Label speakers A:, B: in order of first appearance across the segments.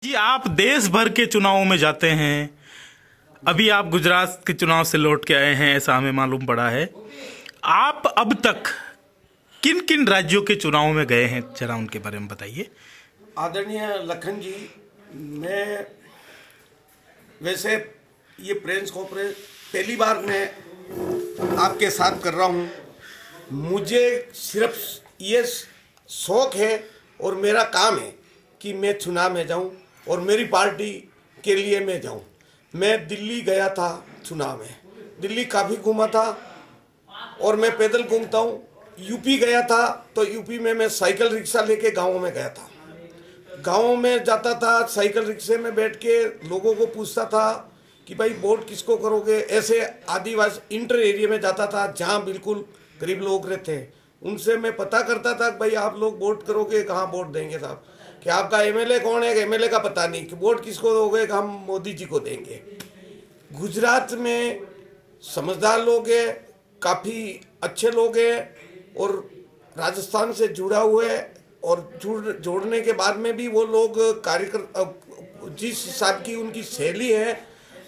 A: जी, आप देश भर के चुनावों में जाते हैं। अभी आप गुजरात के चुनाव से लौट के आए हैं, ऐसा हमें मालूम पड़ा है। आप अब तक किन किन राज्यों के चुनावों में गए हैं, जरा उनके बारे में बताइए।
B: आदरणीय लखन जी, मैं वैसे ये प्रेस कॉन्फ्रेंस पहली बार मैं आपके साथ कर रहा हूँ। मुझे सिर्फ ये शौक है और मेरा काम है कि मैं चुनाव में जाऊँ और मेरी पार्टी के लिए मैं जाऊँ। मैं दिल्ली गया था चुनाव में, दिल्ली काफ़ी घूमा था और मैं पैदल घूमता हूँ। यूपी गया था तो यूपी में मैं साइकिल रिक्शा लेके गाँव में गया था। गाँव में जाता था, साइकिल रिक्शे में बैठ के लोगों को पूछता था कि भाई वोट किसको करोगे। ऐसे आदिवासी इंटर एरिया में जाता था जहाँ बिल्कुल गरीब लोग रहते हैं, उनसे मैं पता करता था कि भाई आप लोग वोट करोगे, कहाँ वोट देंगे साहब, कि आपका एमएलए कौन है, एमएलए का पता नहीं, कि वोट किसको दोगे, कि हम मोदी जी को देंगे। गुजरात में समझदार लोग हैं, काफ़ी अच्छे लोग हैं और राजस्थान से जुड़ा हुआ है और जोड़ने के बाद में भी वो लोग जिस हिसाब की उनकी शैली है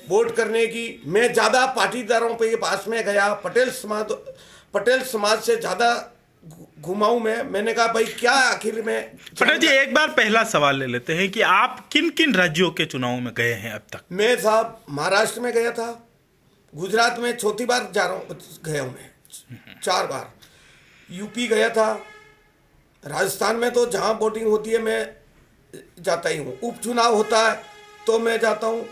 B: वोट करने की। मैं ज़्यादा पाटीदारों पे पास में गया, पटेल समाज से ज़्यादा घुमाऊं मैंने कहा भाई क्या आखिर में।
A: पटेल जी, एक बार पहला सवाल ले लेते हैं कि आप किन किन राज्यों के चुनाव में गए हैं अब तक।
B: मैं साहब महाराष्ट्र में गया था, गुजरात में चौथी बार गया हूँ मैं, 4 बार। यूपी गया था, राजस्थान में तो जहाँ वोटिंग होती है मैं जाता ही हूँ, उपचुनाव होता है तो मैं जाता हूँ,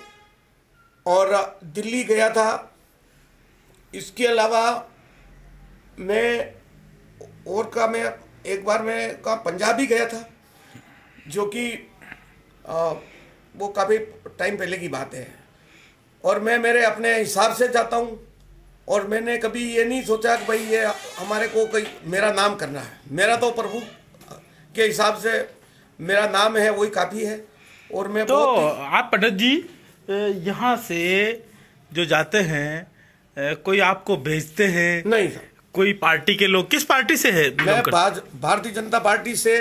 B: और दिल्ली गया था। इसके अलावा मैं मैं एक बार मैं पंजाब भी गया था, जो कि वो काफ़ी टाइम पहले की बात है। और मैं मेरे अपने हिसाब से जाता हूँ और मैंने कभी ये नहीं सोचा कि भाई ये हमारे को कोई मेरा नाम करना है। मेरा तो प्रभु के हिसाब से मेरा नाम है, वही काफ़ी है। और मैं
A: तो आप पटेल जी यहाँ से जो जाते हैं, कोई आपको भेजते हैं?
B: नहीं सर, कोई
A: पार्टी के लोग? किस पार्टी से है?
B: मैं भारतीय जनता पार्टी से,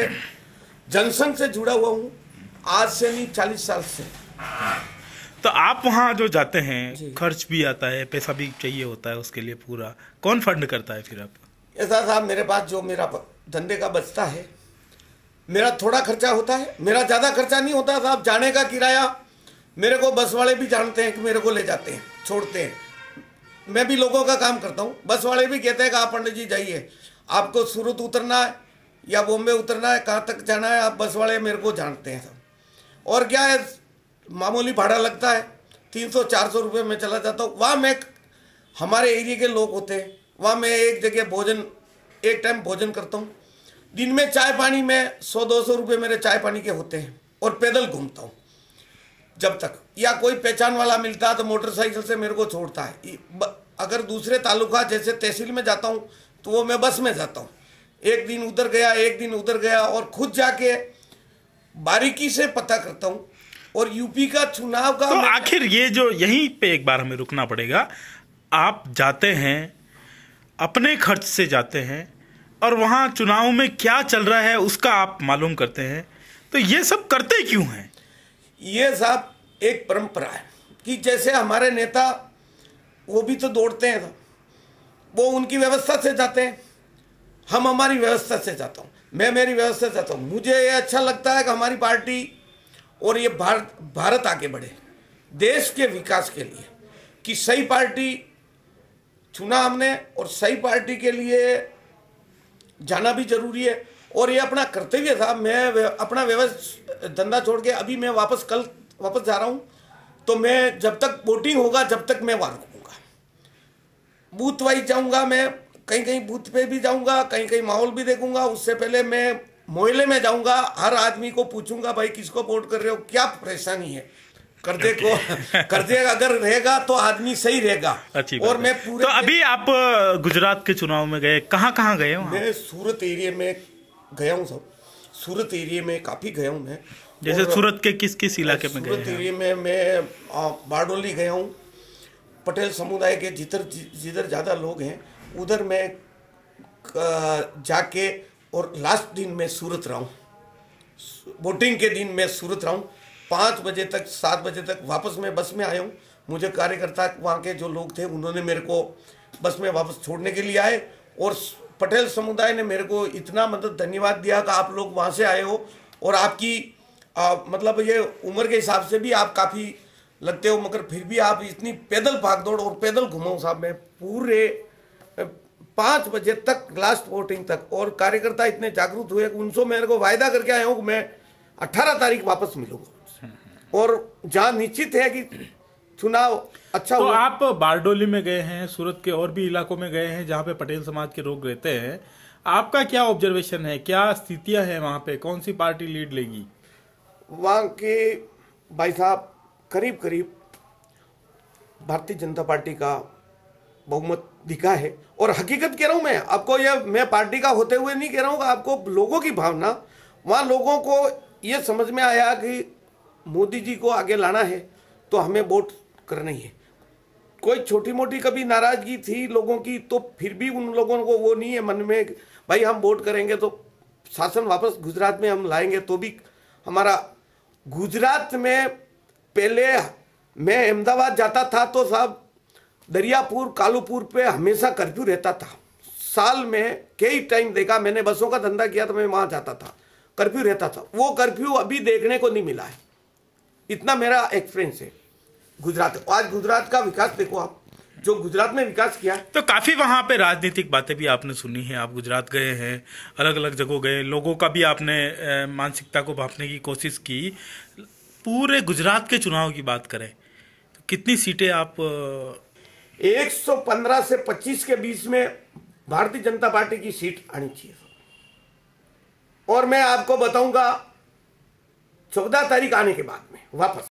B: जनसंघ से जुड़ा हुआ हूँ, आज से नहीं 40 साल से।
A: तो आप वहाँ जो जाते हैं, खर्च भी आता है, पैसा भी चाहिए होता है उसके लिए, पूरा कौन फंड करता है फिर आप?
B: ऐसा साहब, मेरे पास जो मेरा धंधे का बचता है, मेरा थोड़ा खर्चा होता है, मेरा ज़्यादा खर्चा नहीं होता साहब। जाने का किराया मेरे को बस वाले भी जानते हैं कि मेरे को ले जाते हैं, छोड़ते हैं। मैं भी लोगों का काम करता हूँ, बस वाले भी कहते हैं कि आप पंडित जी जाइए, आपको सूरत उतरना है या बॉम्बे उतरना है, कहाँ तक जाना है, आप बस वाले मेरे को जानते हैं सब। और क्या है, मामूली भाड़ा लगता है, 300-400 रुपये में चला जाता हूँ। वहाँ मैं, हमारे एरिया के लोग होते हैं, वहाँ मैं एक जगह एक टाइम भोजन करता हूँ। दिन में चाय पानी में 100-200 रुपये मेरे चाय पानी के होते हैं और पैदल घूमता हूँ जब तक, या कोई पहचान वाला मिलता है तो मोटरसाइकिल से मेरे को छोड़ता है। अगर दूसरे तालुका जैसे तहसील में जाता हूँ तो वो मैं बस में जाता हूँ, एक दिन उधर गया, एक दिन उधर गया, और खुद जाके बारीकी से पता करता हूँ। और यूपी का चुनाव का
A: तो आखिर ये जो, यहीं पे एक बार हमें रुकना पड़ेगा। आप जाते हैं, अपने खर्च से जाते हैं, और वहाँ चुनाव में क्या चल रहा है उसका आप मालूम करते हैं, तो ये सब करते क्यों हैं?
B: ये साहब एक परंपरा है कि जैसे हमारे नेता, वो भी तो दौड़ते हैं, वो उनकी व्यवस्था से जाते हैं, हम हमारी व्यवस्था से जाता हूँ, मैं मेरी व्यवस्था से जाता हूँ। मुझे ये अच्छा लगता है कि हमारी पार्टी और ये भारत आगे बढ़े देश के विकास के लिए, कि सही पार्टी चुना हमने और सही पार्टी के लिए जाना भी जरूरी है। और ये अपना कर्तव्य था। मैं अपना धंधा छोड़ के अभी मैं कल वापस जा रहा हूँ, तो मैं जब तक वोटिंग होगा जब तक मैं वहाँ रुकूंगा, बूथ वाइज जाऊँगा, मैं कहीं कहीं बूथ पे भी जाऊँगा, कहीं कहीं माहौल भी देखूंगा। उससे पहले मैं मोहल्ले में जाऊँगा, हर आदमी को पूछूंगा भाई किसको वोट कर रहे हो, क्या परेशानी है, कर्जे अगर रहेगा तो आदमी सही रहेगा। और मैं पूरे,
A: तो अभी आप गुजरात के चुनाव में गए, कहाँ कहाँ गए हो?
B: मैं सूरत एरिया में गया हूँ सब, सूरत एरिया में काफ़ी गया हूँ मैं।
A: जैसे सूरत के किस किस इलाके में गए?
B: सूरत एरिया में मैं बारडोली गया हूँ, पटेल समुदाय के जिधर ज़्यादा लोग हैं उधर मैं जाके, और लास्ट दिन मैं सूरत रहा हूँ, वोटिंग के दिन मैं सूरत रहा हूँ। 5 बजे तक 7 बजे तक वापस मैं बस में आया हूँ। मुझे कार्यकर्ता वहाँ के जो लोग थे उन्होंने मेरे को बस में वापस छोड़ने के लिए आए, और पटेल समुदाय ने मेरे को इतना मतलब धन्यवाद दिया कि आप लोग वहाँ से आए हो, और आपकी मतलब ये उम्र के हिसाब से भी आप काफ़ी लगते हो, मगर फिर भी आप इतनी पैदल भागदौड़ और पैदल घुमाऊँ साहब मैं पूरे 5 बजे तक लास्ट वोटिंग तक, और कार्यकर्ता इतने जागरूक हुए कि उनसे मेरे को वायदा करके आया हूँ कि मैं 18 तारीख वापस मिलूंगा, और जहाँ निश्चित है कि चुनाव अच्छा
A: तो
B: हुआ।
A: आप बारडोली में गए हैं, सूरत के और भी इलाकों में गए हैं जहाँ पे पटेल समाज के लोग रहते हैं, आपका क्या ऑब्जर्वेशन है, क्या स्थितियां हैं वहाँ पे, कौन सी पार्टी लीड लेगी?
B: वहाँ के भाई साहब करीब करीब भारतीय जनता पार्टी का बहुमत दिखा है, और हकीकत कह रहा हूँ मैं आपको, यह मैं पार्टी का होते हुए नहीं कह रहा हूँ, आपको लोगों की भावना, वहाँ लोगों को ये समझ में आया कि मोदी जी को आगे लाना है तो हमें वोट करना ही है। कोई छोटी मोटी कभी नाराजगी थी लोगों की, तो फिर भी उन लोगों को वो नहीं है मन में भाई हम वोट करेंगे तो शासन वापस गुजरात में हम लाएंगे। तो भी हमारा गुजरात में पहले मैं अहमदाबाद जाता था तो साहब दरियापुर कालूपुर पे हमेशा कर्फ्यू रहता था। साल में कई टाइम देखा मैंने, बसों का धंधा किया तो मैं वहाँ जाता था, कर्फ्यू रहता था। वो कर्फ्यू अभी देखने को नहीं मिला है, इतना मेरा एक्सपीरियंस है गुजरात। आज गुजरात का विकास देखो आप, जो गुजरात में विकास किया।
A: तो काफी वहां पे राजनीतिक बातें भी आपने सुनी है, आप गुजरात गए हैं, अलग अलग जगह गए, लोगों का भी आपने मानसिकता को भांपने की कोशिश की। पूरे गुजरात के चुनाव की बात करें तो कितनी सीटें आप
B: 115 से 25 के बीच में भारतीय जनता पार्टी की सीट आनी चाहिए, और मैं आपको बताऊंगा 14 तारीख आने के बाद में वापस